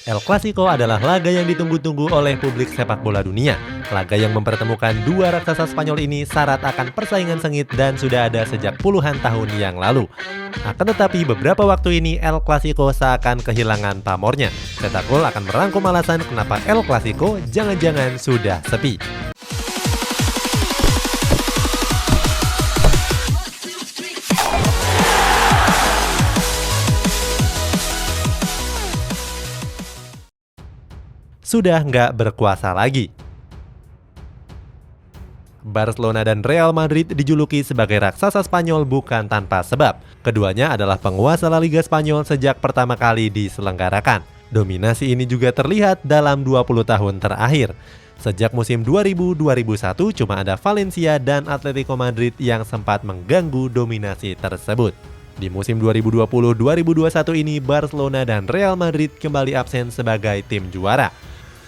El Clasico adalah laga yang ditunggu-tunggu oleh publik sepak bola dunia. Laga yang mempertemukan dua raksasa Spanyol ini syarat akan persaingan sengit dan sudah ada sejak puluhan tahun yang lalu. Akan tetapi beberapa waktu ini El Clasico seakan kehilangan pamornya. Cetak Gol akan merangkum alasan kenapa El Clasico jangan-jangan sudah sepi. Sudah nggak berkuasa lagi. Barcelona dan Real Madrid dijuluki sebagai raksasa Spanyol bukan tanpa sebab. Keduanya adalah penguasa La Liga Spanyol sejak pertama kali diselenggarakan. Dominasi ini juga terlihat dalam 20 tahun terakhir. Sejak musim 2000-2001 cuma ada Valencia dan Atletico Madrid yang sempat mengganggu dominasi tersebut. Di musim 2020-2021 ini Barcelona dan Real Madrid kembali absen sebagai tim juara.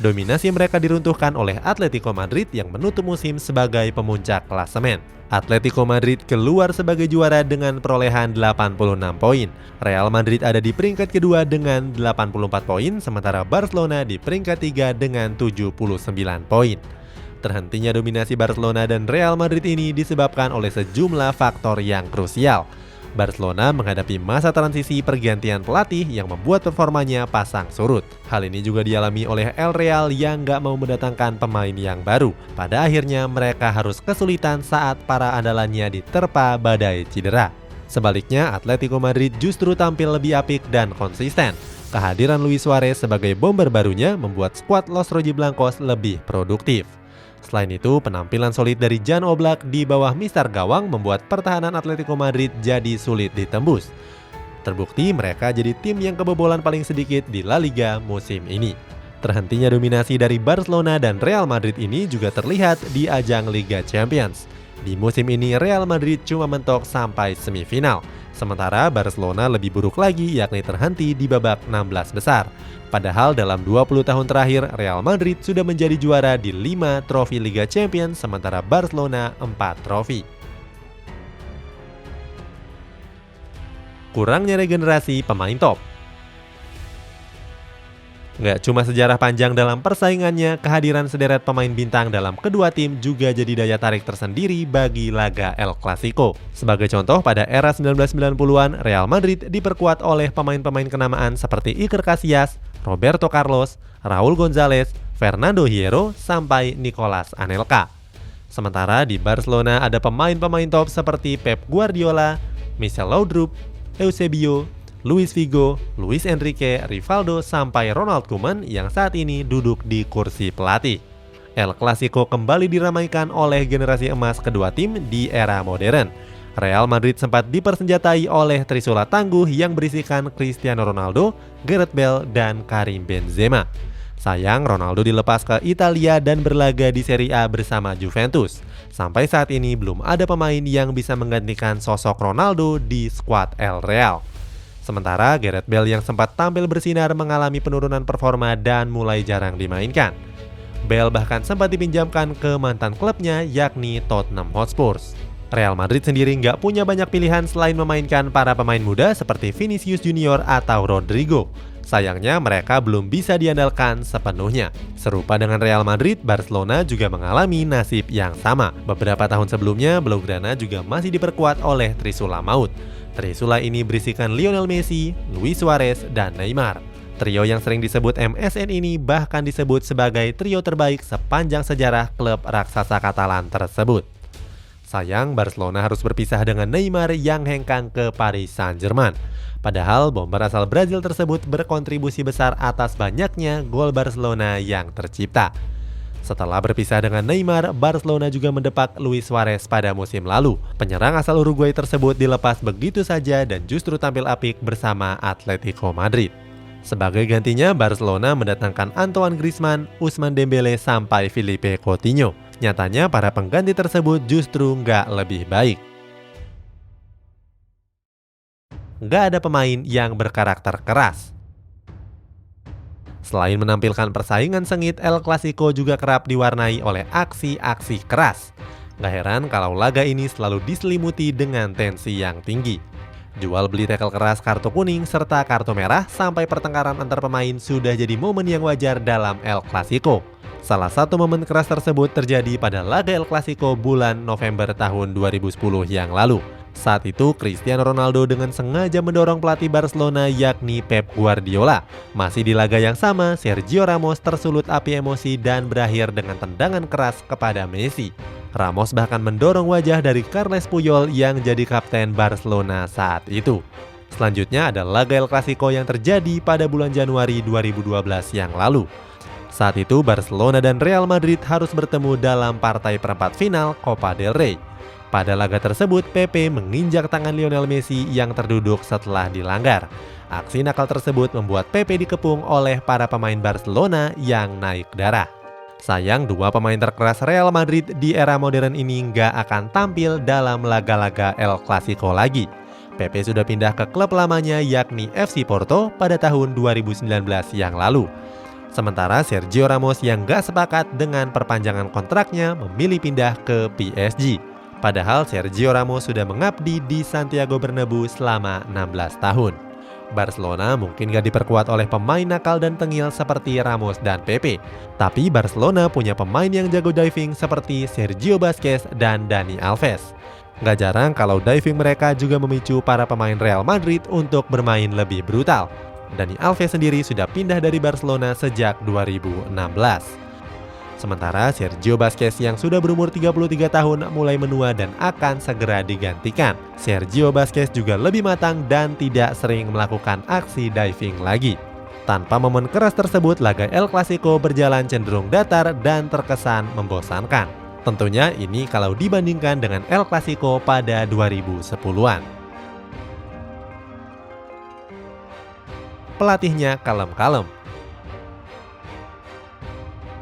Dominasi mereka diruntuhkan oleh Atletico Madrid yang menutup musim sebagai pemuncak klasemen. Atletico Madrid keluar sebagai juara dengan perolehan 86 poin. Real Madrid ada di peringkat kedua dengan 84 poin, sementara Barcelona di peringkat 3 dengan 79 poin. Terhentinya dominasi Barcelona dan Real Madrid ini disebabkan oleh sejumlah faktor yang krusial. Barcelona menghadapi masa transisi pergantian pelatih yang membuat performanya pasang surut. Hal ini juga dialami oleh El Real yang nggak mau mendatangkan pemain yang baru. Pada akhirnya mereka harus kesulitan saat para andalannya diterpa badai cedera. Sebaliknya, Atletico Madrid justru tampil lebih apik dan konsisten. Kehadiran Luis Suarez sebagai bomber barunya membuat skuad Los Rojiblancos lebih produktif. Selain itu, penampilan solid dari Jan Oblak di bawah mister gawang membuat pertahanan Atletico Madrid jadi sulit ditembus. Terbukti mereka jadi tim yang kebobolan paling sedikit di La Liga musim ini. Terhentinya dominasi dari Barcelona dan Real Madrid ini juga terlihat di ajang Liga Champions. Di musim ini Real Madrid cuma mentok sampai semifinal, sementara Barcelona lebih buruk lagi yakni terhenti di babak 16 besar. Padahal dalam 20 tahun terakhir, Real Madrid sudah menjadi juara di 5 trofi Liga Champions, sementara Barcelona 4 trofi. Kurangnya regenerasi pemain top. Nggak cuma sejarah panjang dalam persaingannya, kehadiran sederet pemain bintang dalam kedua tim juga jadi daya tarik tersendiri bagi laga El Clasico. Sebagai contoh, pada era 1990-an, Real Madrid diperkuat oleh pemain-pemain kenamaan seperti Iker Casillas, Roberto Carlos, Raúl González, Fernando Hierro, sampai Nicolas Anelka. Sementara di Barcelona ada pemain-pemain top seperti Pep Guardiola, Michel Laudrup, Eusebio, Luis Figo, Luis Enrique, Rivaldo, sampai Ronald Koeman yang saat ini duduk di kursi pelatih. El Clasico kembali diramaikan oleh generasi emas kedua tim di era modern. Real Madrid sempat dipersenjatai oleh trisula tangguh yang berisikan Cristiano Ronaldo, Gareth Bale, dan Karim Benzema. Sayang Ronaldo dilepas ke Italia dan berlaga di Serie A bersama Juventus. Sampai saat ini belum ada pemain yang bisa menggantikan sosok Ronaldo di skuad El Real. Sementara Gareth Bale yang sempat tampil bersinar mengalami penurunan performa dan mulai jarang dimainkan. Bale bahkan sempat dipinjamkan ke mantan klubnya yakni Tottenham Hotspur. Real Madrid sendiri nggak punya banyak pilihan selain memainkan para pemain muda seperti Vinicius Junior atau Rodrigo. Sayangnya mereka belum bisa diandalkan sepenuhnya. Serupa dengan Real Madrid, Barcelona juga mengalami nasib yang sama. Beberapa tahun sebelumnya, Blaugrana juga masih diperkuat oleh Trisula Maut. Trisula ini berisikan Lionel Messi, Luis Suarez, dan Neymar. Trio yang sering disebut MSN ini bahkan disebut sebagai trio terbaik sepanjang sejarah klub raksasa Katalan tersebut. Sayang, Barcelona harus berpisah dengan Neymar yang hengkang ke Paris Saint-Germain. Padahal bomber asal Brazil tersebut berkontribusi besar atas banyaknya gol Barcelona yang tercipta. Setelah berpisah dengan Neymar, Barcelona juga mendepak Luis Suarez pada musim lalu. Penyerang asal Uruguay tersebut dilepas begitu saja dan justru tampil apik bersama Atletico Madrid. Sebagai gantinya, Barcelona mendatangkan Antoine Griezmann, Ousmane Dembele, sampai Philippe Coutinho. Nyatanya para pengganti tersebut justru nggak lebih baik. Nggak ada pemain yang berkarakter keras. Selain menampilkan persaingan sengit, El Clasico juga kerap diwarnai oleh aksi-aksi keras. Gak heran kalau laga ini selalu diselimuti dengan tensi yang tinggi. Jual beli tackle keras, kartu kuning, serta kartu merah sampai pertengkaran antar pemain sudah jadi momen yang wajar dalam El Clasico. Salah satu momen keras tersebut terjadi pada laga El Clasico bulan November tahun 2010 yang lalu. Saat itu, Cristiano Ronaldo dengan sengaja mendorong pelatih Barcelona yakni Pep Guardiola. Masih di laga yang sama, Sergio Ramos tersulut api emosi dan berakhir dengan tendangan keras kepada Messi. Ramos bahkan mendorong wajah dari Carles Puyol yang jadi kapten Barcelona saat itu. Selanjutnya ada laga El Clasico yang terjadi pada bulan Januari 2012 yang lalu. Saat itu Barcelona dan Real Madrid harus bertemu dalam partai perempat final Copa del Rey. Pada laga tersebut, Pepe menginjak tangan Lionel Messi yang terduduk setelah dilanggar. Aksi nakal tersebut membuat Pepe dikepung oleh para pemain Barcelona yang naik darah. Sayang, dua pemain terkeras Real Madrid di era modern ini nggak akan tampil dalam laga-laga El Clasico lagi. Pepe sudah pindah ke klub lamanya yakni FC Porto pada tahun 2019 yang lalu. Sementara Sergio Ramos yang nggak sepakat dengan perpanjangan kontraknya memilih pindah ke PSG. Padahal Sergio Ramos sudah mengabdi di Santiago Bernabeu selama 16 tahun. Barcelona mungkin gak diperkuat oleh pemain nakal dan tengil seperti Ramos dan Pepe. Tapi Barcelona punya pemain yang jago diving seperti Sergio Busquets dan Dani Alves. Gak jarang kalau diving mereka juga memicu para pemain Real Madrid untuk bermain lebih brutal. Dani Alves sendiri sudah pindah dari Barcelona sejak 2016. Sementara Sergio Busquets yang sudah berumur 33 tahun mulai menua dan akan segera digantikan. Sergio Busquets juga lebih matang dan tidak sering melakukan aksi diving lagi. Tanpa momen keras tersebut, laga El Clasico berjalan cenderung datar dan terkesan membosankan. Tentunya ini kalau dibandingkan dengan El Clasico pada 2010-an. Pelatihnya kalem-kalem.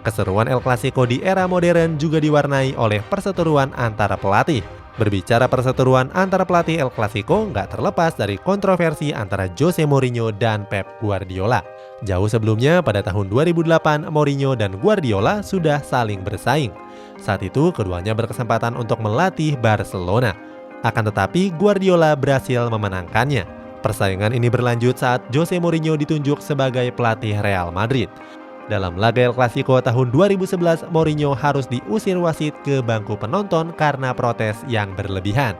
Keseruan El Clasico di era modern juga diwarnai oleh perseteruan antara pelatih. Berbicara perseteruan antara pelatih El Clasico nggak terlepas dari kontroversi antara Jose Mourinho dan Pep Guardiola. Jauh sebelumnya, pada tahun 2008, Mourinho dan Guardiola sudah saling bersaing. Saat itu, keduanya berkesempatan untuk melatih Barcelona. Akan tetapi, Guardiola berhasil memenangkannya. Persaingan ini berlanjut saat Jose Mourinho ditunjuk sebagai pelatih Real Madrid. Dalam laga El Clasico tahun 2011, Mourinho harus diusir wasit ke bangku penonton karena protes yang berlebihan.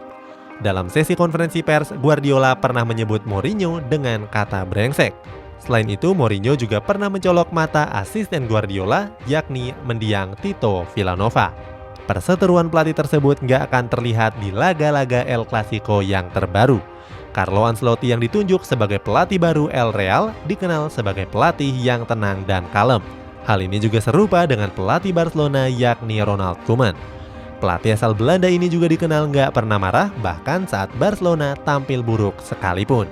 Dalam sesi konferensi pers, Guardiola pernah menyebut Mourinho dengan kata brengsek. Selain itu, Mourinho juga pernah mencolok mata asisten Guardiola, yakni mendiang Tito Vilanova. Perseteruan pelatih tersebut nggak akan terlihat di laga-laga El Clasico yang terbaru. Carlo Ancelotti yang ditunjuk sebagai pelatih baru El Real dikenal sebagai pelatih yang tenang dan kalem. Hal ini juga serupa dengan pelatih Barcelona yakni Ronald Koeman. Pelatih asal Belanda ini juga dikenal nggak pernah marah bahkan saat Barcelona tampil buruk sekalipun.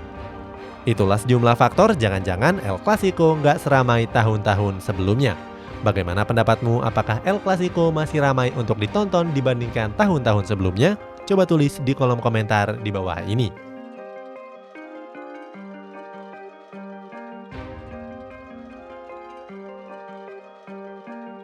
Itulah sejumlah faktor jangan-jangan El Clasico nggak seramai tahun-tahun sebelumnya. Bagaimana pendapatmu? Apakah El Clasico masih ramai untuk ditonton dibandingkan tahun-tahun sebelumnya? Coba tulis di kolom komentar di bawah ini.